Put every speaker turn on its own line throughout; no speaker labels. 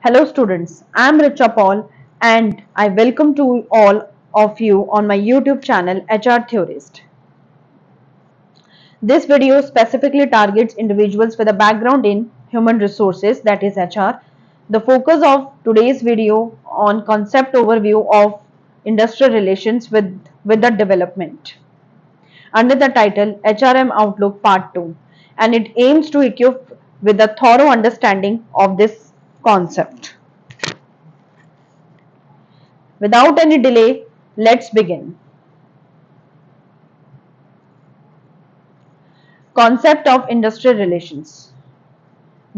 Hello students, I am Richa Paul and I welcome to all of you on my YouTube channel HR Theorist. This video specifically targets individuals with a background in human resources, that is HR. The focus of today's video on concept overview of industrial relations with the development under the title Hrm Outlook Part 2, and it aims to equip with a thorough understanding of this concept. Without any delay, let's begin. Concept of industrial relations.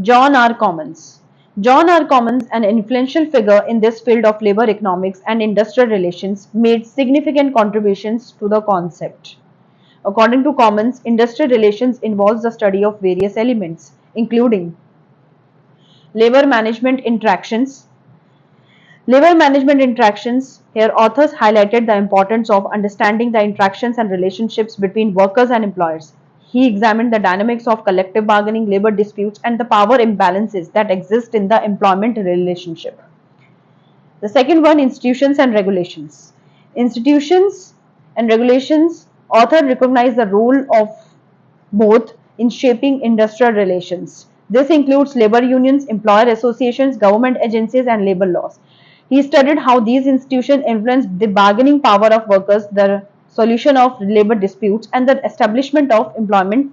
John R. Commons. John R. Commons, an influential figure in this field of labor economics and industrial relations, made significant contributions to the concept. According to Commons, industrial relations involves the study of various elements, including labor management interactions. Labor management interactions. Here, authors highlighted the importance of understanding the interactions and relationships between workers and employers. He examined the dynamics of collective bargaining, labor disputes, and the power imbalances that exist in the employment relationship. The second one, institutions and regulations. Institutions and regulations, author recognized the role of both in shaping industrial relations. This includes labor unions, employer associations, government agencies, and labor laws. He studied how these institutions influence the bargaining power of workers, the solution of labor disputes, and the establishment of employment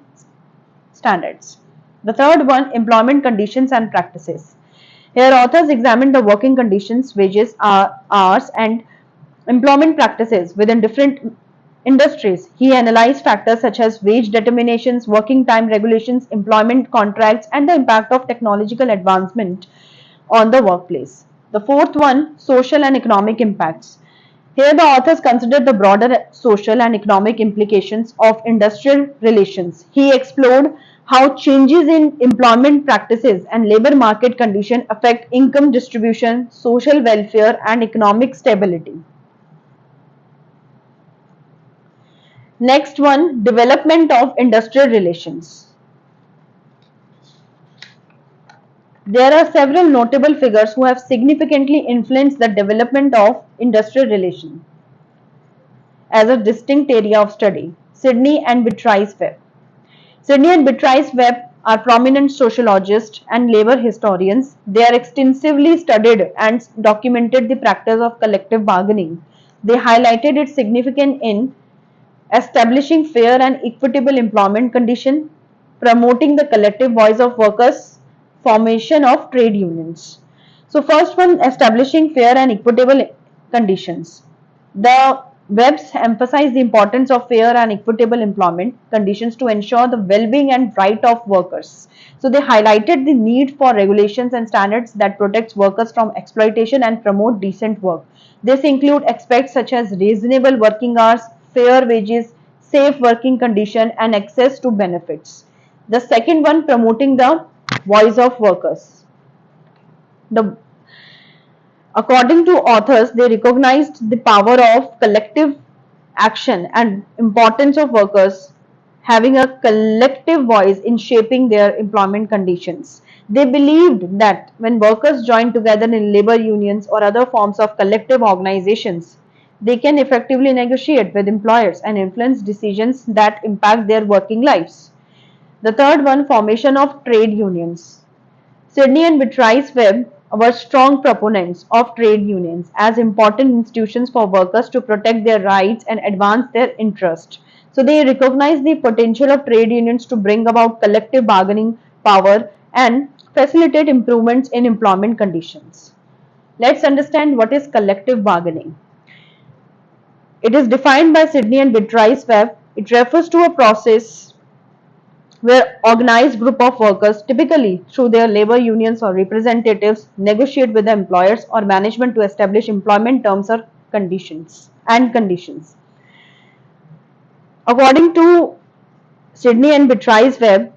standards. The third one, employment conditions and practices. Here, authors examined the working conditions, wages, hours, and employment practices within different industries. He analyzed factors such as wage determinations, working time regulations, employment contracts, and the impact of technological advancement on the workplace. The fourth one, social and economic impacts. Here, the authors considered the broader social and economic implications of industrial relations. He explored how changes in employment practices and labor market conditions affect income distribution, social welfare, and economic stability. Next one, development of industrial relations. There are several notable figures who have significantly influenced the development of industrial relations as a distinct area of study. Sidney and Beatrice Webb. Sidney and Beatrice Webb are prominent sociologists and labor historians. They are extensively studied and documented the practice of collective bargaining. They highlighted its significance in establishing fair and equitable employment conditions, promoting the collective voice of workers, formation of trade unions. So first one, establishing fair and equitable conditions. The Webbs emphasize the importance of fair and equitable employment conditions to ensure the well-being and right of workers. So they highlighted the need for regulations and standards that protects workers from exploitation and promote decent work. This include aspects such as reasonable working hours, fair wages, safe working condition, and access to benefits. The second one, promoting the voice of workers. The According to authors, they recognized the power of collective action and importance of workers having a collective voice in shaping their employment conditions. They believed that when workers join together in labor unions or other forms of collective organizations, they can effectively negotiate with employers and influence decisions that impact their working lives. The third one, formation of trade unions. Sidney and Beatrice Webb were strong proponents of trade unions as important institutions for workers to protect their rights and advance their interests. So they recognized the potential of trade unions to bring about collective bargaining power and facilitate improvements in employment conditions. Let's understand what is collective bargaining. It is defined by Sidney and Beatrice Webb. It refers to a process where organized group of workers, typically through their labor unions or representatives, negotiate with the employers or management to establish employment terms or conditions. According to Sidney and Beatrice Webb,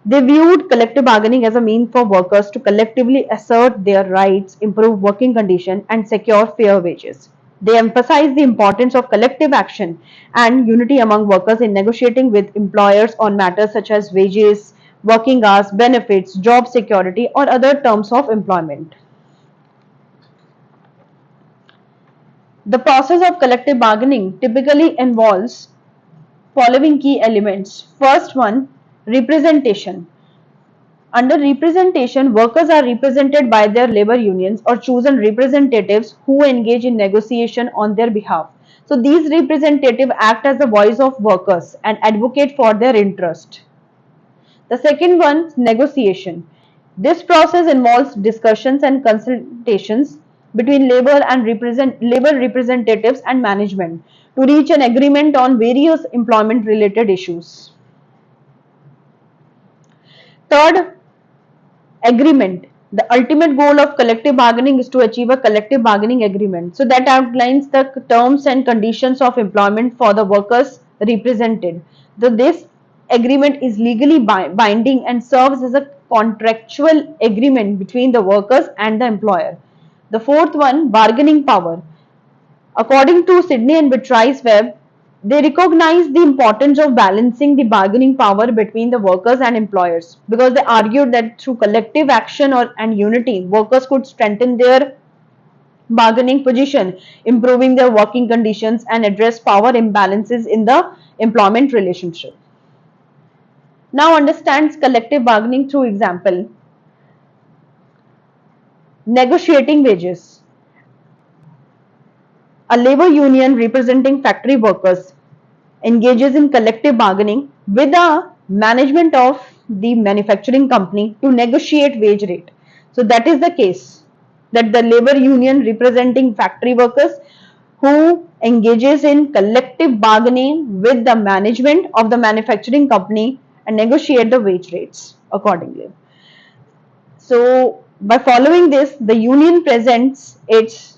they viewed collective bargaining as a means for workers to collectively assert their rights, improve working conditions, and secure fair wages. They emphasized the importance of collective action and unity among workers in negotiating with employers on matters such as wages, working hours, benefits, job security, or other terms of employment. The process of collective bargaining typically involves following key elements. First one, representation. Under representation, workers are represented by their labor unions or chosen representatives who engage in negotiation on their behalf. So these representatives act as the voice of workers and advocate for their interest. The second one, negotiation. This process involves discussions and consultations between labor representatives and management to reach an agreement on various employment related issues. Third, agreement. The ultimate goal of collective bargaining is to achieve a collective bargaining agreement. So that outlines the terms and conditions of employment for the workers represented. So this agreement is legally binding and serves as a contractual agreement between the workers and the employer. The fourth one, bargaining power. According to Sydney and Beatrice Webb, they recognize the importance of balancing the bargaining power between the workers and employers because they argued that through collective action and unity, workers could strengthen their bargaining position, improving their working conditions, and address power imbalances in the employment relationship. Now understands collective bargaining through example. Negotiating wages. A labor union representing factory workers engages in collective bargaining with the management of the manufacturing company to negotiate wage rate. So that is the case that the labor union representing factory workers who engages in collective bargaining with the management of the manufacturing company and negotiate the wage rates accordingly. So by following this, the union presents its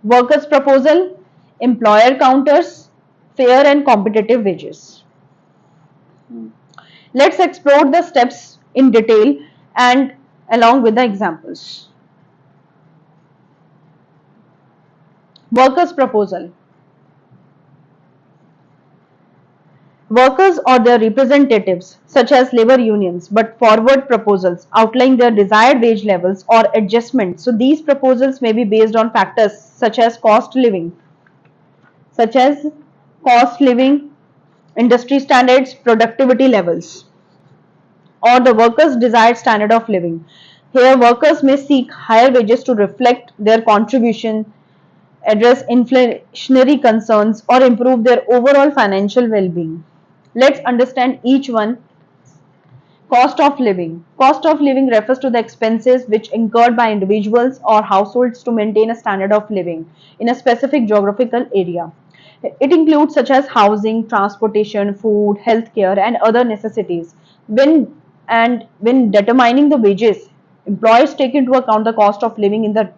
workers' proposal, employer counters, fair and competitive wages. Let's explore the steps in detail and along with the examples. Workers' proposal. Workers or their representatives, such as labor unions, but forward proposals outline their desired wage levels or adjustments. So these proposals may be based on factors such as cost living, industry standards, productivity levels, or the workers' desired standard of living. Here, workers may seek higher wages to reflect their contribution, address inflationary concerns, or improve their overall financial well-being. Let's understand each one. Cost of living. Cost of living refers to the expenses which incurred by individuals or households to maintain a standard of living in a specific geographical area. It includes such as housing, transportation, food, healthcare, and other necessities. When determining the wages, employers take into account the cost of living in the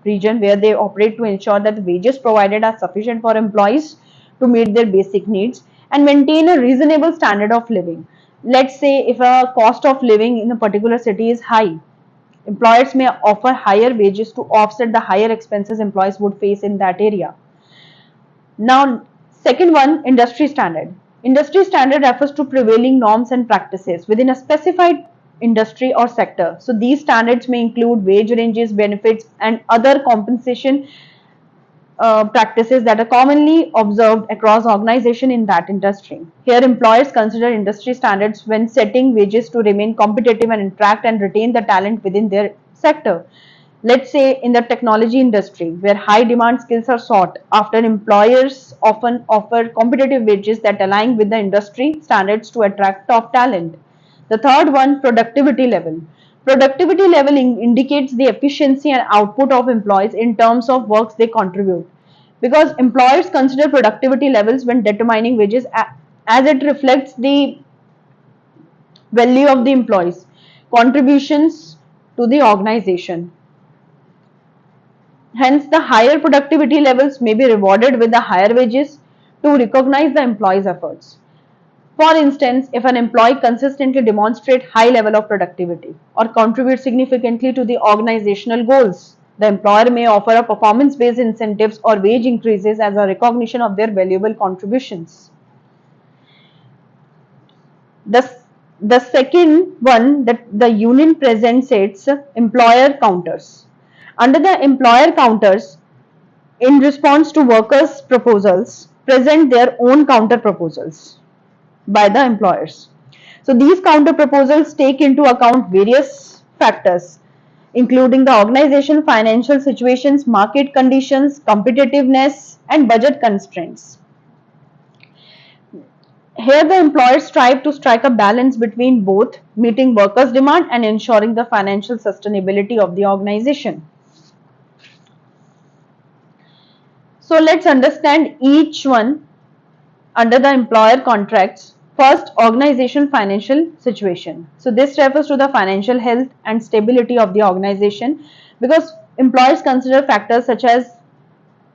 region where they operate to ensure that the wages provided are sufficient for employees to meet their basic needs and maintain a reasonable standard of living. Let's say if a cost of living in a particular city is high, employers may offer higher wages to offset the higher expenses employees would face in that area. Now, second one, industry standard. Industry standard refers to prevailing norms and practices within a specified industry or sector. So these standards may include wage ranges, benefits, and other compensation practices that are commonly observed across organization in that industry. Here, employers consider industry standards when setting wages to remain competitive and attract and retain the talent within their sector. Let's say in the technology industry, where high demand skills are sought after, employers often offer competitive wages that align with the industry standards to attract top talent. The third one, productivity level. Productivity level indicates the efficiency and output of employees in terms of works they contribute. Because employers consider productivity levels when determining wages as it reflects the value of the employees' contributions to the organization. Hence, the higher productivity levels may be rewarded with the higher wages to recognize the employee's efforts. For instance, if an employee consistently demonstrates high level of productivity or contributes significantly to the organizational goals, the employer may offer a performance-based incentives or wage increases as a recognition of their valuable contributions. The second one that the union presents its employer counters. Under the employer counters, in response to workers' proposals, present their own counter proposals by the employers. So these counter proposals take into account various factors, including the organization, financial situations, market conditions, competitiveness, and budget constraints. Here, the employers strive to strike a balance between both meeting workers' demand and ensuring the financial sustainability of the organization. So let's understand each one under the employer contracts. First, organization financial situation. So this refers to the financial health and stability of the organization, because employers consider factors such as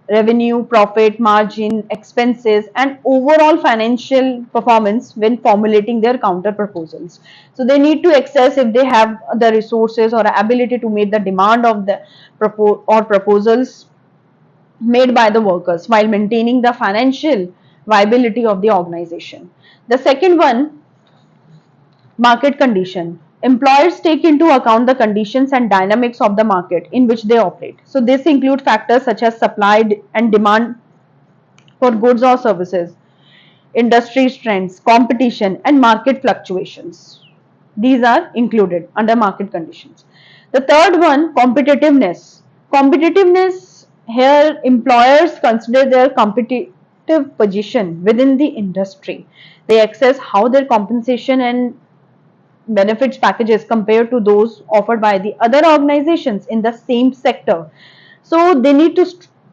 revenue, profit, margin, expenses, and overall financial performance when formulating their counter proposals. So they need to assess if they have the resources or ability to meet the demand of the proposals made by the workers while maintaining the financial viability of the organization. The second one, market condition. Employers take into account the conditions and dynamics of the market in which they operate. So this include factors such as supply and demand for goods or services, industry trends, competition, and market fluctuations. These are included under market conditions. The third one, competitiveness. Competitiveness, here employers consider their competitive position within the industry. They assess how their compensation and benefits packages compared to those offered by the other organizations in the same sector. So they need to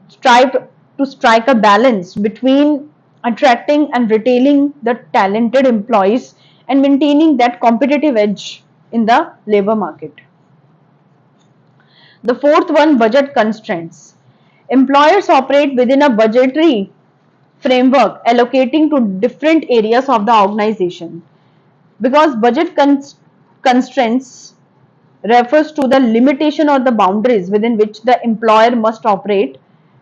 strive to strike a balance between attracting and retaining the talented employees and maintaining that competitive edge in the labor market. The fourth one, budget constraints. Employers operate within a budgetary framework allocating to different areas of the organization, because budget constraints refers to the limitation or the boundaries within which the employer must operate,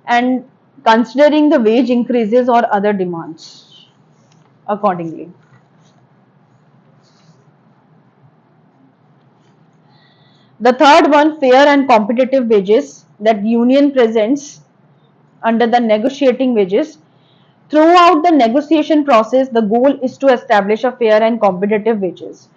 and considering the wage increases or other demands accordingly. The third one, fair and competitive wages, that union presents under the negotiating wages. Throughout the negotiation process, the goal is to establish a fair and competitive wages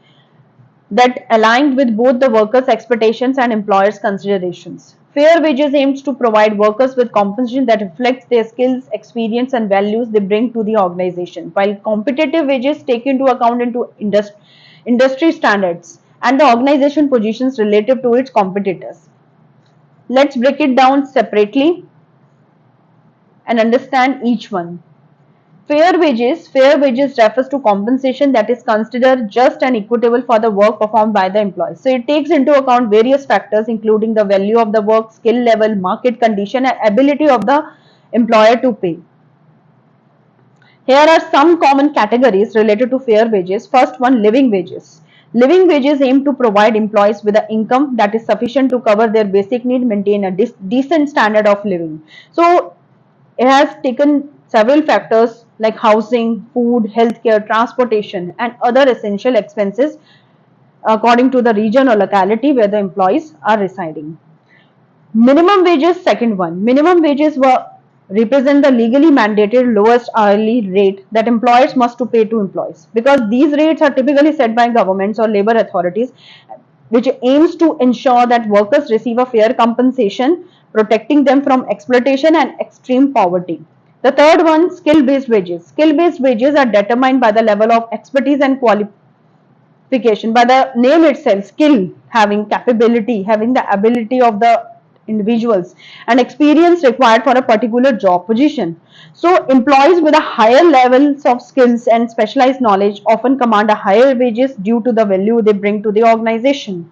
that aligned with both the workers' expectations and employers' considerations. Fair wages aims to provide workers with compensation that reflects their skills, experience, and values they bring to the organization, while competitive wages take into account into industry standards and the organization positions relative to its competitors. Let's break it down separately and understand each one. Fair wages refers to compensation that is considered just and equitable for the work performed by the employee. So it takes into account various factors including the value of the work, skill level, market condition, and ability of the employer to pay. Here are some common categories related to fair wages. First one, living wages. Living wages aim to provide employees with an income that is sufficient to cover their basic need, maintain a decent standard of living. So it has taken several factors like housing, food, healthcare, transportation, and other essential expenses according to the region or locality where the employees are residing. Minimum wages, second one. Minimum wages represent the legally mandated lowest hourly rate that employers must to pay to employees, because these rates are typically set by governments or labor authorities, which aims to ensure that workers receive a fair compensation, protecting them from exploitation and extreme poverty. The third one, skill-based wages. Skill-based wages are determined by the level of expertise and qualification. By the name itself, skill, having capability, having the ability of the individuals, and experience required for a particular job position. So employees with a higher levels of skills and specialized knowledge often command a higher wages due to the value they bring to the organization.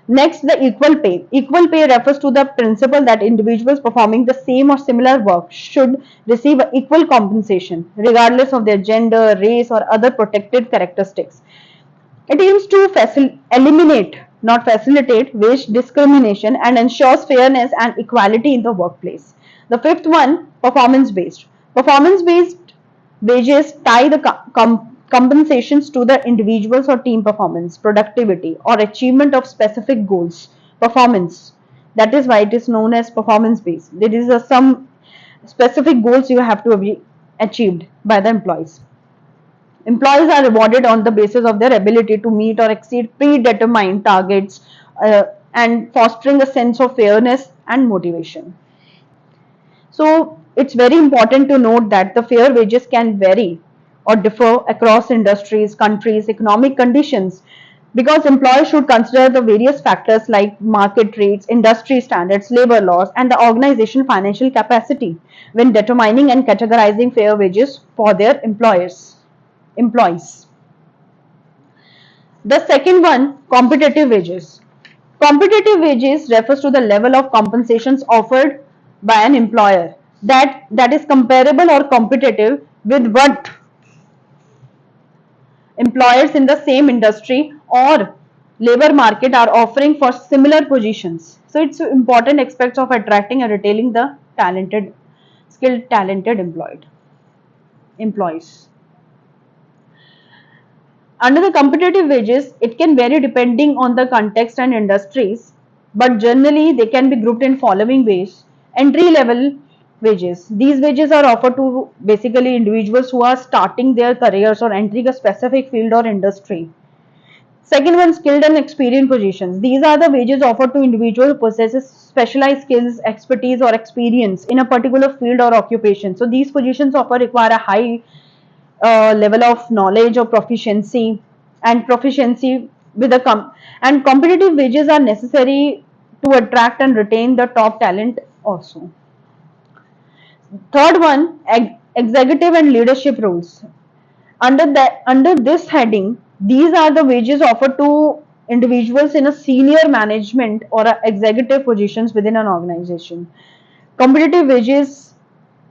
Next, the equal pay. Equal pay refers to the principle that individuals performing the same or similar work should receive equal compensation regardless of their gender, race, or other protected characteristics. It aims to eliminate, not facilitate, wage discrimination and ensures fairness and equality in the workplace. The fifth one, performance based. Performance based wages tie the compensations to the individuals or team performance, productivity, or achievement of specific goals. Performance. That is why it is known as performance based. There is some specific goals you have to be achieved by the employees. Employees are rewarded on the basis of their ability to meet or exceed predetermined targets, and fostering a sense of fairness and motivation. So it's very important to note that the fair wages can vary or differ across industries, countries, economic conditions, because employers should consider the various factors like market rates, industry standards, labor laws, and the organization financial capacity when determining and categorizing fair wages for their employees. The second one, competitive wages. Competitive wages refers to the level of compensations offered by an employer that is comparable or competitive with what employers in the same industry or labor market are offering for similar positions. So it's important aspects of attracting and retaining the skilled, talented employees. Under the competitive wages, it can vary depending on the context and industries, but generally they can be grouped in following ways. Entry level wages. These wages are offered to basically individuals who are starting their careers or entering a specific field or industry. Second one, skilled and experienced positions. These are the wages offered to individual who possesses specialized skills, expertise or experience in a particular field or occupation. So these positions often require a high level of knowledge or proficiency with and competitive wages are necessary to attract and retain the top talent also. Third one, executive and leadership roles. Under this heading, these are the wages offered to individuals in a senior management or executive positions within an organization. Competitive wages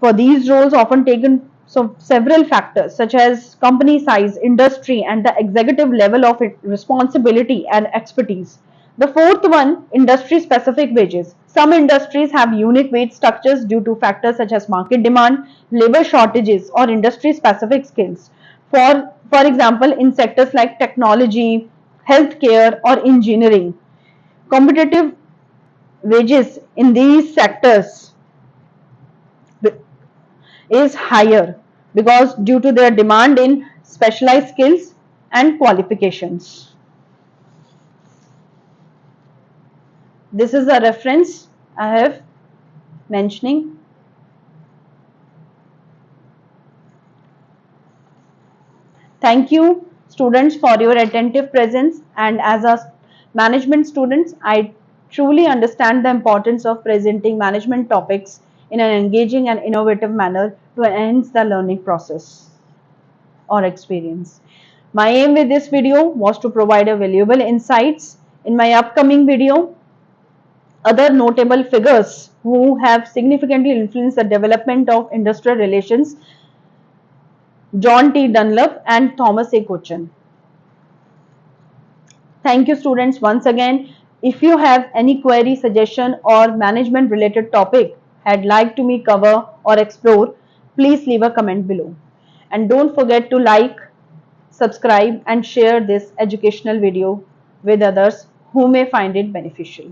for these roles often taken so several factors such as company size, industry, and the executive level of responsibility and expertise. The fourth one, industry specific wages. Some industries have unique wage structures due to factors such as market demand, labor shortages, or industry specific skills. For example, in sectors like technology, healthcare, or engineering, competitive wages in these sectors is higher because due to their demand in specialized skills and qualifications. This is a reference I have mentioning. Thank you students for your attentive presence, and as a management students, I truly understand the importance of presenting management topics in an engaging and innovative manner to enhance the learning process or experience. My aim with this video was to provide a valuable insights. In my upcoming video, other notable figures who have significantly influenced the development of industrial relations, John T. Dunlop and Thomas A. Cochin. Thank you students once again. If you have any query, suggestion or management related topic had like to me cover or explore, please leave a comment below. And don't forget to like, subscribe and share this educational video with others who may find it beneficial.